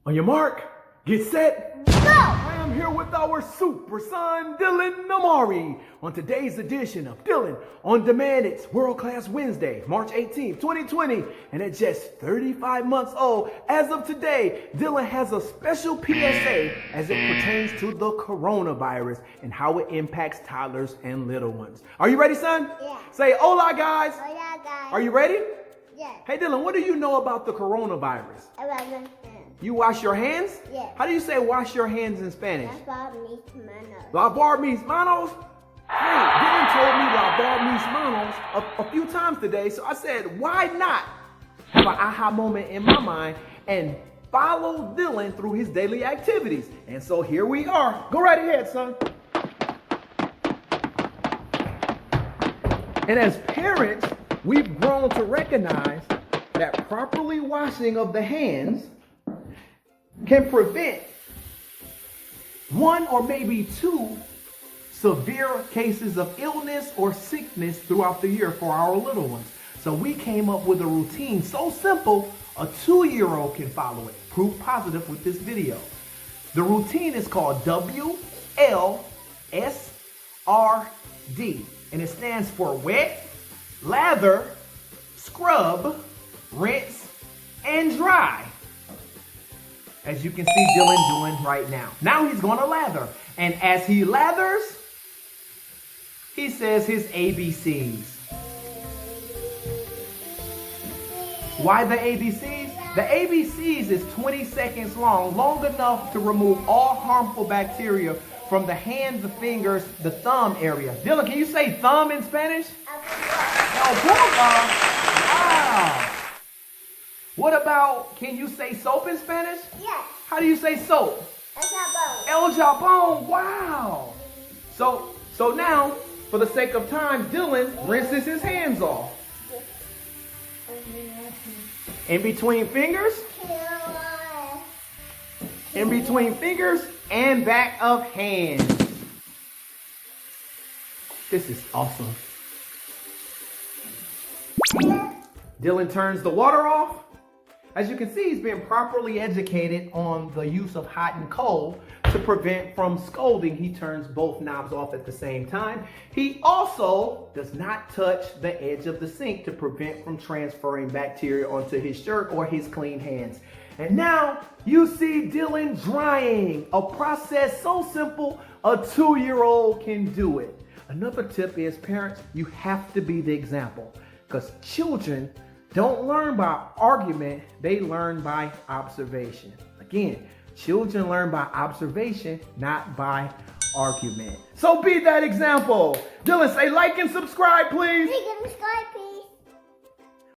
On your mark, get set, Go! I am here with our super son, Dylanondemand. On today's edition of Dylan on Demand, it's World Class Wednesday, March 18th, 2020. And at just 35 months old, as of today, Dylan has a special PSA as it pertains to the coronavirus and how it impacts toddlers and little ones. Are you ready, son? Yeah. Say, hola, guys. Hola, guys. Are you ready? Yes. Hey, Dylan, what do you know about the coronavirus? I understand. You wash your hands? Yes. How do you say wash your hands in Spanish? That's what means manos. Lavar mis manos? Hey, Dylan told me lavar mis manos a few times today, so I said, why not have an aha moment in my mind and follow Dylan through his daily activities? And so here we are. Go right ahead, son. And as parents, we've grown to recognize that properly washing of the hands can prevent one or maybe two severe cases of illness or sickness throughout the year for our little ones. So we came up with a routine so simple, a 2-year-old can follow it. Proof positive with this video. The routine is called WLRSD, and it stands for wet, lather, scrub, rinse, and dry. As you can see Dylan doing right now. Now he's gonna lather. And as he lathers, he says his ABCs. Why the ABCs? The ABCs is 20 seconds long enough to remove all harmful bacteria from the hand, the fingers, the thumb area. Dylan, can you say thumb in Spanish? Oh, wow. What about, can you say soap in Spanish? Yes. How do you say soap? El jabón. Wow. So now, for the sake of time, Dylan rinses his hands off. In between fingers. In between fingers and back of hands. This is awesome. Dylan turns the water off. As you can see, he's been properly educated on the use of hot and cold to prevent from scalding. He turns both knobs off at the same time. He also does not touch the edge of the sink to prevent from transferring bacteria onto his shirt or his clean hands. And now you see Dylan drying, a process so simple, a 2-year-old can do it. Another tip is, parents, you have to be the example, because children don't learn by argument, they learn by observation. Again, children learn by observation, not by argument. So be that example. Dylan, say like and subscribe, please. Like and subscribe, please.